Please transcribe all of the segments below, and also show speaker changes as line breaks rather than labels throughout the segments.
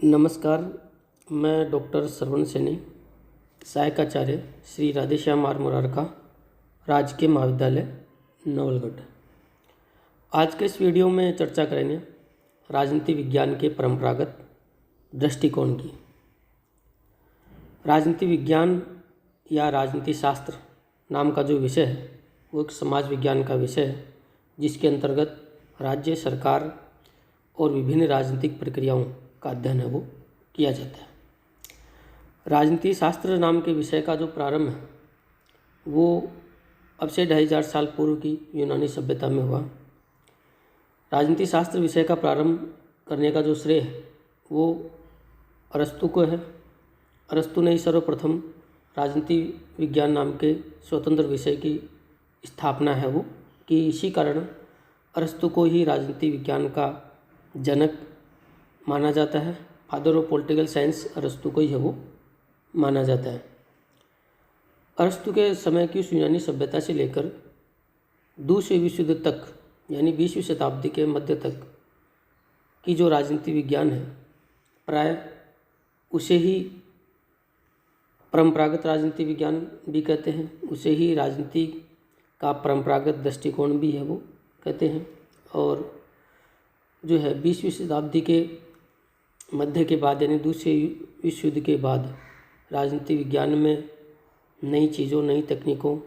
नमस्कार। मैं डॉक्टर श्रवण सैनी, सहायकाचार्य श्री राधेश्याम आर मुरारका राजकीय महाविद्यालय नवलगढ़। आज के इस वीडियो में चर्चा करेंगे राजनीति विज्ञान के परंपरागत दृष्टिकोण की। राजनीति विज्ञान या राजनीति शास्त्र नाम का जो विषय है वो एक समाज विज्ञान का विषय है, जिसके अंतर्गत राज्य सरकार और विभिन्न राजनीतिक प्रक्रियाओं का अध्ययन है वो किया जाता है। राजनीति शास्त्र नाम के विषय का जो प्रारंभ है वो अब से 2500 साल पूर्व की यूनानी सभ्यता में हुआ। राजनीति शास्त्र विषय का प्रारंभ करने का जो श्रेय है वो अरस्तु को है। अरस्तु ने ही सर्वप्रथम राजनीति विज्ञान नाम के स्वतंत्र विषय की स्थापना है वो कि इसी कारण अरस्तु को ही राजनीति विज्ञान का जनक माना जाता है। फादर ऑफ पॉलिटिकल साइंस अरस्तु को ही है वो माना जाता है। अरस्तु के समय की उस यूनानी सभ्यता से लेकर दूसरे विश्व युद्ध तक यानी 20वीं शताब्दी के मध्य तक की जो राजनीति विज्ञान है प्राय उसे ही परंपरागत राजनीति विज्ञान भी कहते हैं, उसे ही राजनीति का परंपरागत दृष्टिकोण भी है वो कहते हैं। और जो है 20वीं शताब्दी के मध्य के बाद यानी दूसरे विश्व युद्ध के बाद राजनीति विज्ञान में नई चीज़ों, नई तकनीकों,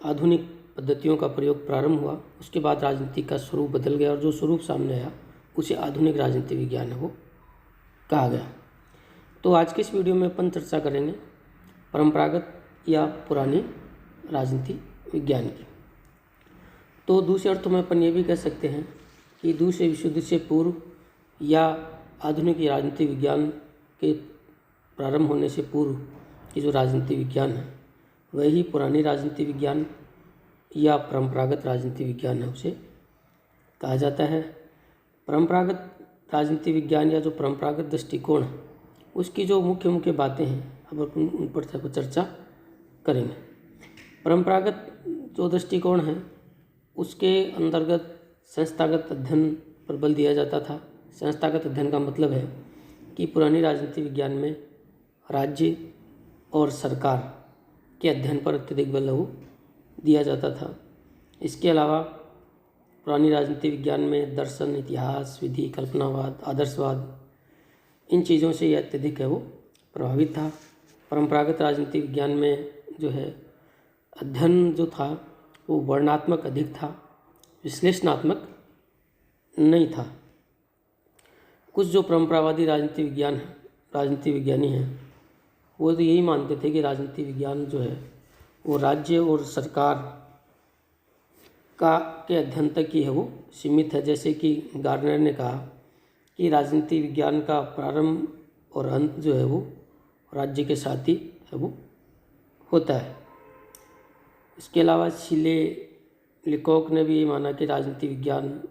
आधुनिक पद्धतियों का प्रयोग प्रारंभ हुआ। उसके बाद राजनीति का स्वरूप बदल गया और जो स्वरूप सामने आया उसे आधुनिक राजनीति विज्ञान है वो कहा गया। तो आज के इस वीडियो में अपन चर्चा करेंगे परंपरागत या पुरानी राजनीति विज्ञान की। तो दूसरे अर्थों में अपन ये भी कह सकते हैं कि दूसरे विश्व युद्ध से पूर्व या आधुनिक राजनीति विज्ञान के प्रारंभ होने से पूर्व की जो राजनीति विज्ञान है वही पुरानी राजनीति विज्ञान या परंपरागत राजनीति विज्ञान है उसे कहा जाता है। परंपरागत राजनीति विज्ञान या जो परंपरागत दृष्टिकोण है उसकी जो मुख्य मुख्य बातें हैं अब अपन उन पर चर्चा करेंगे। परंपरागत जो दृष्टिकोण है उसके अंतर्गत संस्थागत अध्ययन पर बल दिया जाता था। संस्थागत अध्ययन का मतलब है कि पुरानी राजनीति विज्ञान में राज्य और सरकार के अध्ययन पर अत्यधिक बल दिया जाता था। इसके अलावा पुरानी राजनीति विज्ञान में दर्शन, इतिहास, विधि, कल्पनावाद, आदर्शवाद, इन चीज़ों से यह अत्यधिक है वो प्रभावित था। परंपरागत राजनीति विज्ञान में जो है अध्ययन जो था वो वर्णनात्मक अधिक था, विश्लेषणात्मक नहीं था। कुछ जो परंपरावादी राजनीति विज्ञान है, राजनीति विज्ञानी हैं, वो तो यही मानते थे कि राजनीति विज्ञान जो है वो राज्य और सरकार का के अध्ययन तक ही है वो सीमित है। जैसे कि गार्नर ने कहा कि राजनीति विज्ञान का प्रारंभ और अंत जो है वो राज्य के साथ ही है वो होता है। इसके अलावा शीले लिकोक ने भी ये माना कि राजनीति विज्ञान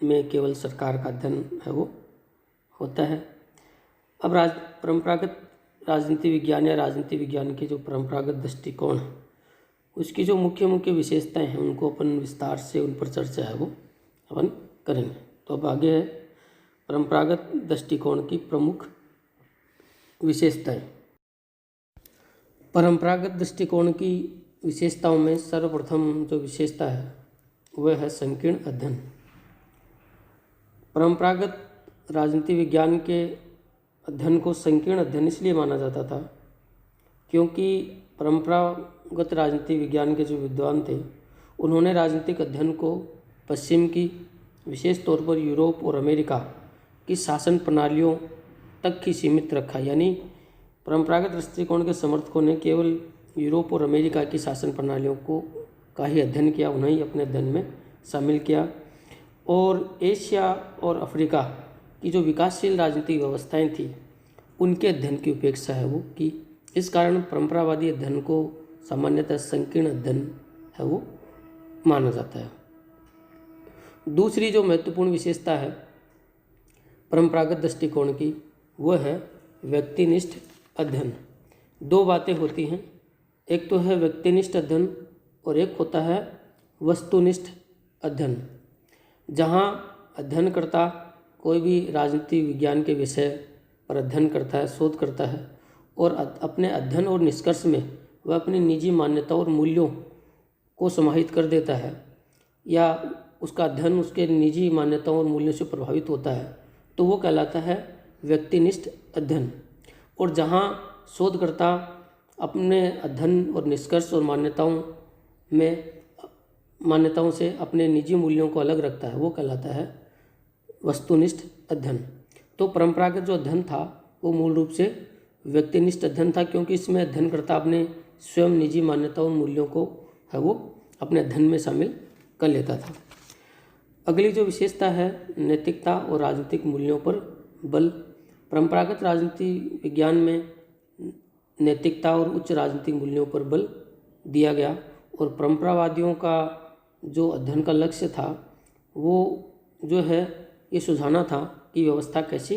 में केवल सरकार का अध्ययन है वो होता है। अब परंपरागत राजनीति विज्ञान या राजनीति विज्ञान के जो परंपरागत दृष्टिकोण है उसकी जो मुख्य मुख्य विशेषताएं हैं उनको अपन विस्तार से उन पर चर्चा है वो अपन करेंगे। तो अब आगे है परंपरागत दृष्टिकोण की प्रमुख विशेषताएं। परंपरागत दृष्टिकोण की विशेषताओं में सर्वप्रथम जो विशेषता है वह है संकीर्ण अध्ययन। परंपरागत राजनीति विज्ञान के अध्ययन को संकीर्ण अध्ययन इसलिए माना जाता था क्योंकि परंपरागत राजनीति विज्ञान के जो विद्वान थे उन्होंने राजनीतिक अध्ययन को पश्चिम की, विशेष तौर पर यूरोप और अमेरिका की शासन प्रणालियों तक ही सीमित रखा। यानी परंपरागत दृष्टिकोण के समर्थकों ने केवल यूरोप और अमेरिका की शासन प्रणालियों को का ही अध्ययन किया, उन्हें ही अपने अध्ययन में शामिल किया। और एशिया और अफ्रीका की जो विकासशील राजनीतिक व्यवस्थाएं थी उनके अध्ययन की उपेक्षा है वो की। इस कारण परंपरावादी अध्ययन को सामान्यतः संकीर्ण अध्ययन है वो माना जाता है। दूसरी जो महत्वपूर्ण विशेषता है परंपरागत दृष्टिकोण की वह है व्यक्तिनिष्ठ अध्ययन। दो बातें होती हैं, एक तो है व्यक्तिनिष्ठ अध्ययन और एक होता है वस्तुनिष्ठ अध्ययन, जहाँ अध्ययनकर्ता कोई भी राजनीति विज्ञान के विषय पर अध्ययन करता है, शोध करता है और अपने अध्ययन और निष्कर्ष में वह अपनी निजी मान्यताओं और मूल्यों को समाहित कर देता है या उसका अध्ययन उसके निजी मान्यताओं और मूल्यों से प्रभावित होता है, तो वो कहलाता है व्यक्तिनिष्ठ अध्ययन। और जहाँ शोधकर्ता अपने अध्ययन और निष्कर्ष और मान्यताओं से अपने निजी मूल्यों को अलग रखता है, वो कहलाता है वस्तुनिष्ठ अध्ययन। तो परंपरागत जो अध्ययन था वो मूल रूप से व्यक्तिनिष्ठ अध्ययन था, क्योंकि इसमें अध्ययनकर्ता अपने स्वयं निजी मान्यताओं और मूल्यों को है वो अपने अध्ययन में शामिल कर लेता था। अगली जो विशेषता है नैतिकता और राजनीतिक मूल्यों पर बल। परंपरागत राजनीति विज्ञान में नैतिकता और उच्च राजनीतिक मूल्यों पर बल दिया गया और परंपरावादियों का जो अध्ययन का लक्ष्य था वो जो है ये सुझाना था कि व्यवस्था कैसी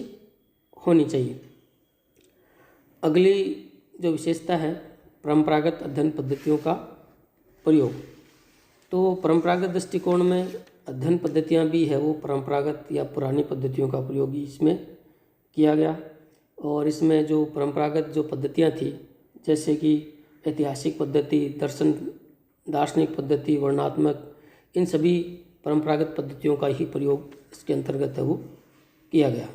होनी चाहिए। अगली जो विशेषता है परंपरागत अध्ययन पद्धतियों का प्रयोग। तो परंपरागत दृष्टिकोण में अध्ययन पद्धतियाँ भी है वो परंपरागत या पुरानी पद्धतियों का प्रयोग ही इसमें किया गया। और इसमें जो परंपरागत जो पद्धतियाँ थी जैसे कि ऐतिहासिक पद्धति, दार्शनिक पद्धति, वर्णनात्मक, इन सभी परंपरागत पद्धतियों का ही प्रयोग इसके अंतर्गत है वो किया गया।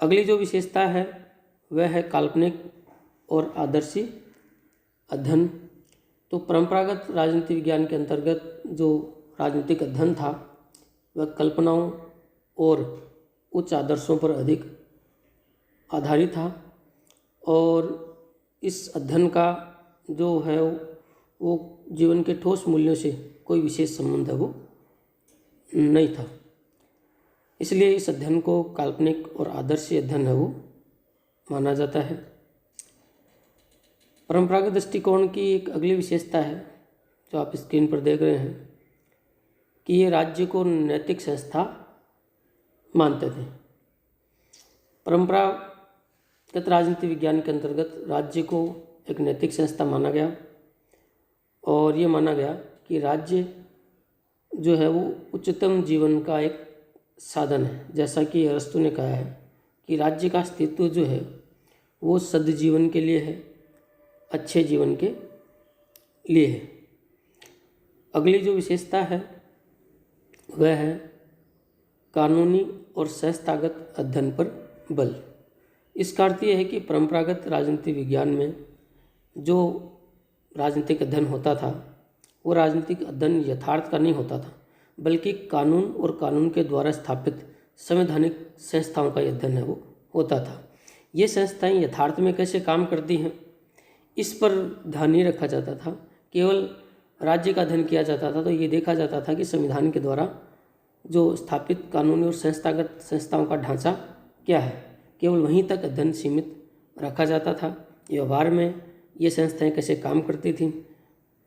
अगली जो विशेषता है वह है काल्पनिक और आदर्शी अध्ययन। तो परंपरागत राजनीति विज्ञान के अंतर्गत जो राजनीतिक अध्ययन था वह कल्पनाओं और उच्च आदर्शों पर अधिक आधारित था और इस अध्ययन का जो है वो जीवन के ठोस मूल्यों से कोई विशेष संबंध है वो नहीं था। इसलिए इस अध्ययन को काल्पनिक और आदर्शी अध्ययन है वो माना जाता है। परंपरागत दृष्टिकोण की एक अगली विशेषता है जो आप स्क्रीन पर देख रहे हैं कि ये राज्य को नैतिक संस्था मानते थे। परंपरागत राजनीति विज्ञान के अंतर्गत राज्य को एक नैतिक संस्था माना गया और ये माना गया कि राज्य जो है वो उच्चतम जीवन का एक साधन है। जैसा कि अरस्तु ने कहा है कि राज्य का अस्तित्व जो है वो सद्जीवन के लिए है, अच्छे जीवन के लिए है। अगली जो विशेषता है वह है कानूनी और संस्थागत अध्ययन पर बल। इसका अर्थ यह है कि परंपरागत राजनीति विज्ञान में जो राजनीतिक अध्ययन होता था वो राजनीतिक अध्ययन यथार्थ का नहीं होता था, बल्कि कानून और कानून के द्वारा स्थापित संवैधानिक संस्थाओं का अध्ययन है वो होता था। ये संस्थाएं यथार्थ में कैसे काम करती हैं इस पर ध्यान नहीं रखा जाता था, केवल राज्य का अध्ययन किया जाता था। तो ये देखा जाता था कि संविधान के द्वारा जो स्थापित कानूनी और संस्थागत संस्थाओं का ढांचा क्या है, केवल वहीं तक अध्ययन सीमित रखा जाता था। व्यवहार में ये संस्थाएं कैसे काम करती थीं,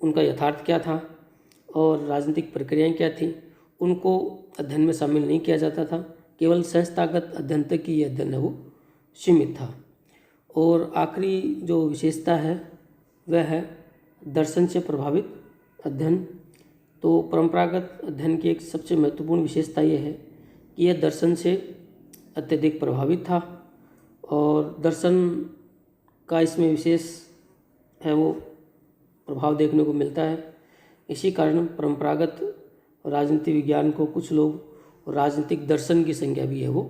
उनका यथार्थ क्या था और राजनीतिक प्रक्रियाएं क्या थीं, उनको अध्ययन में शामिल नहीं किया जाता था। केवल संस्थागत अध्ययन तक ही ये अध्ययन है वो सीमित था। और आखिरी जो विशेषता है वह है दर्शन से प्रभावित अध्ययन। तो परंपरागत अध्ययन की एक सबसे महत्वपूर्ण विशेषता ये है कि यह दर्शन से अत्यधिक प्रभावित था और दर्शन का इसमें विशेष है वो प्रभाव देखने को मिलता है। इसी कारण परंपरागत राजनीति विज्ञान को कुछ लोग राजनीतिक दर्शन की संज्ञा भी है वो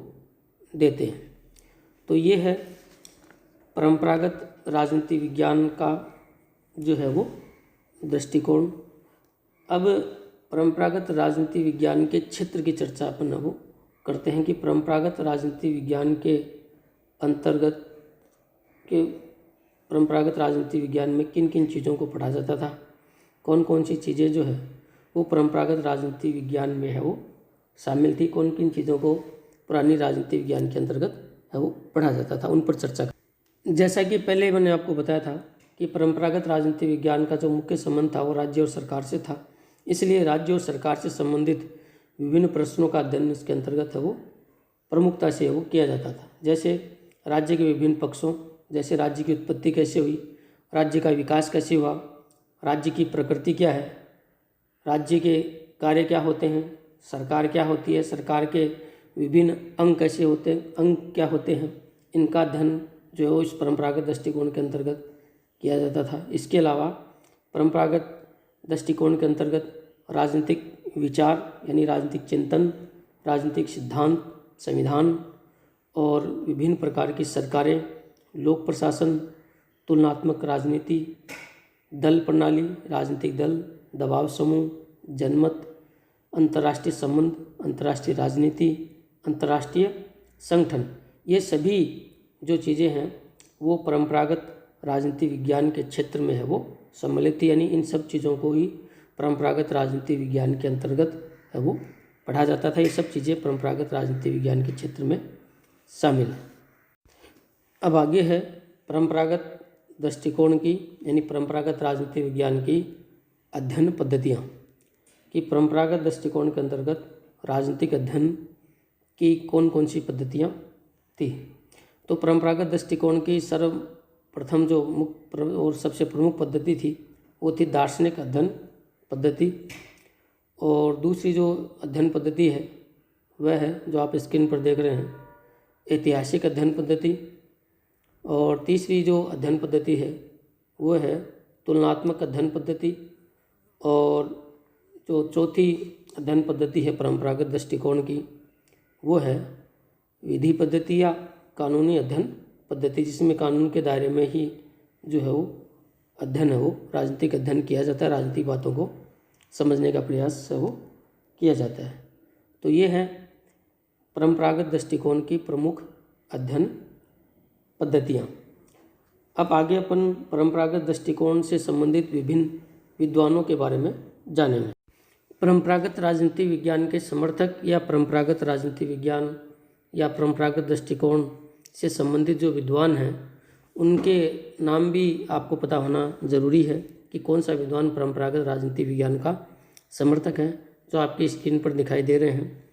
देते हैं। तो ये है परंपरागत राजनीति विज्ञान का जो है वो दृष्टिकोण। अब परंपरागत राजनीति विज्ञान के क्षेत्र की चर्चा अपन वो करते हैं कि परंपरागत राजनीति विज्ञान के अंतर्गत के परंपरागत राजनीति विज्ञान में किन किन चीज़ों को पढ़ा जाता था, कौन कौन सी चीज़ें जो है वो परंपरागत राजनीति विज्ञान में है वो शामिल थी, कौन किन चीज़ों को पुरानी राजनीति विज्ञान के अंतर्गत है वो पढ़ा जाता था, उन पर चर्चा। जैसा कि पहले मैंने आपको बताया था कि परंपरागत राजनीति विज्ञान का जो मुख्य संबंध था वो राज्य और सरकार से था, इसलिए राज्य और सरकार से संबंधित विभिन्न प्रश्नों का अध्ययन इसके अंतर्गत है वो प्रमुखता से वो किया जाता था। जैसे राज्य के विभिन्न पक्षों, जैसे राज्य की उत्पत्ति कैसे हुई, राज्य का विकास कैसे हुआ, राज्य की प्रकृति क्या है, राज्य के कार्य क्या होते हैं, सरकार क्या होती है, सरकार के विभिन्न अंग कैसे होते हैं, अंग क्या होते हैं, इनका अध्ययन जो है वो इस परंपरागत दृष्टिकोण के अंतर्गत किया जाता था। इसके अलावा परंपरागत दृष्टिकोण के अंतर्गत राजनीतिक विचार यानी राजनीतिक चिंतन, राजनीतिक सिद्धांत, संविधान और विभिन्न प्रकार की सरकारें, लोक प्रशासन, तुलनात्मक राजनीति, दल प्रणाली, राजनीतिक दल, दबाव समूह, जनमत, अंतर्राष्ट्रीय संबंध, अंतर्राष्ट्रीय राजनीति, अंतर्राष्ट्रीय संगठन, ये सभी जो चीज़ें हैं वो परंपरागत राजनीति विज्ञान के क्षेत्र में है वो सम्मिलित थी। यानी इन सब चीज़ों को ही परंपरागत राजनीति विज्ञान के अंतर्गत है वो पढ़ा जाता था। ये सब चीज़ें परंपरागत राजनीति विज्ञान के क्षेत्र में शामिल है। अब आगे है परंपरागत दृष्टिकोण की यानी परंपरागत राजनीति विज्ञान की अध्ययन पद्धतियाँ कि परंपरागत दृष्टिकोण के अंतर्गत राजनीतिक अध्ययन की कौन कौन सी पद्धतियाँ थी। तो परंपरागत दृष्टिकोण की सर्वप्रथम जो मुख्य और सबसे प्रमुख पद्धति थी वो थी दार्शनिक अध्ययन पद्धति, और दूसरी जो अध्ययन पद्धति है वह है जो आप स्क्रीन पर देख रहे हैं ऐतिहासिक अध्ययन पद्धति, और तीसरी जो अध्ययन पद्धति है वो है तुलनात्मक अध्ययन पद्धति, और जो चौथी अध्ययन पद्धति है परंपरागत दृष्टिकोण की वो है विधि पद्धति या कानूनी अध्ययन पद्धति, जिसमें कानून के दायरे में ही जो है वो अध्ययन है वो राजनीतिक अध्ययन किया जाता है, राजनीतिक बातों को समझने का प्रयास है वो किया जाता है। तो ये है परंपरागत दृष्टिकोण की प्रमुख अध्ययन पद्धतियाँ। अब आगे अपन परंपरागत दृष्टिकोण से संबंधित विभिन्न विद्वानों के बारे में जानेंगे। परंपरागत राजनीति विज्ञान के समर्थक या परंपरागत राजनीति विज्ञान या परंपरागत दृष्टिकोण से संबंधित जो विद्वान हैं उनके नाम भी आपको पता होना ज़रूरी है कि कौन सा विद्वान परंपरागत राजनीति विज्ञान का समर्थक है, जो आपकी स्क्रीन पर दिखाई दे रहे हैं।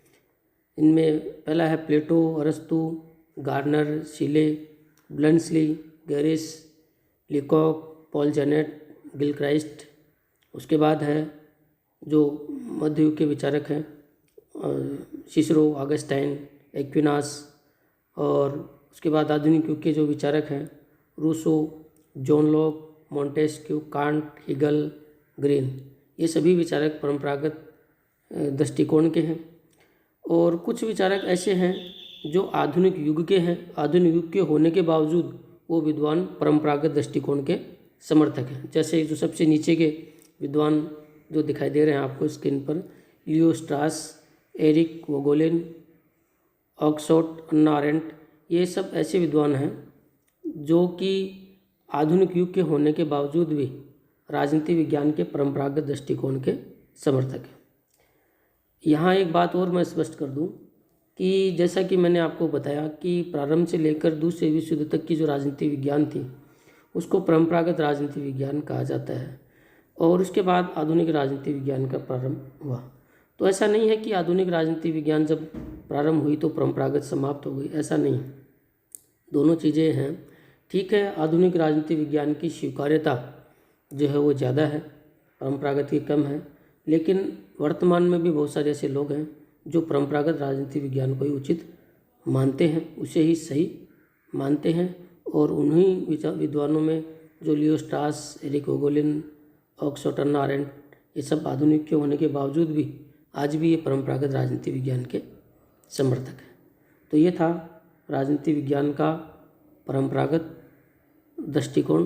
इनमें पहला है प्लेटो, अरस्तु, Garner, शीले, ब्लंसली, garrison, Leacock, Paul Janet, Gilchrist. उसके बाद है जो मध्ययुग के विचारक हैं सिसरो, ऑगस्टाइन, एक्विनास, और उसके बाद आधुनिक युग के जो विचारक हैं Rousseau, John Locke, Montesquieu, Kant, Hegel, Green. ये सभी विचारक परंपरागत दृष्टिकोण के हैं। और कुछ विचारक ऐसे हैं जो आधुनिक युग के हैं, आधुनिक युग के होने के बावजूद वो विद्वान परंपरागत दृष्टिकोण के समर्थक हैं। जैसे जो सबसे नीचे के विद्वान जो दिखाई दे रहे हैं आपको स्क्रीन पर, लियो स्ट्रास, एरिक वोगोलिन, ऑक्सफोर्ड, अन्ना अरेंट, ये सब ऐसे विद्वान हैं जो कि आधुनिक युग के होने के बावजूद भी राजनीति विज्ञान के परंपरागत दृष्टिकोण के समर्थक हैं। यहाँ एक बात और मैं स्पष्ट कर दूं कि जैसा कि मैंने आपको बताया कि प्रारंभ से लेकर दूसरे विश्व युद्ध तक की जो राजनीति विज्ञान थी उसको परंपरागत राजनीति विज्ञान कहा जाता है, और उसके बाद आधुनिक राजनीति विज्ञान का प्रारंभ हुआ। तो ऐसा नहीं है कि आधुनिक राजनीति विज्ञान जब प्रारंभ हुई तो परंपरागत समाप्त हो गई, ऐसा नहीं। दोनों चीज़ें हैं। ठीक है, आधुनिक राजनीति विज्ञान की स्वीकार्यता जो है वो ज़्यादा है, परंपरागत की कम है, लेकिन वर्तमान में भी बहुत सारे ऐसे लोग हैं जो परंपरागत राजनीति विज्ञान को ही उचित मानते हैं, उसे ही सही मानते हैं। और उन्हीं विद्वानों में जो लियो स्ट्रास, एरिक वोगोलिन, ऑक्सफोर्ड, अन्ना अरेंट, ये सब आधुनिक के होने के बावजूद भी आज भी ये परंपरागत राजनीति विज्ञान के समर्थक हैं। तो ये था राजनीति विज्ञान का परंपरागत दृष्टिकोण।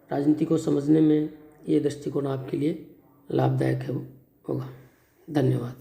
राजनीति को समझने में ये दृष्टिकोण आपके लिए लाभदायक है होगा। धन्यवाद।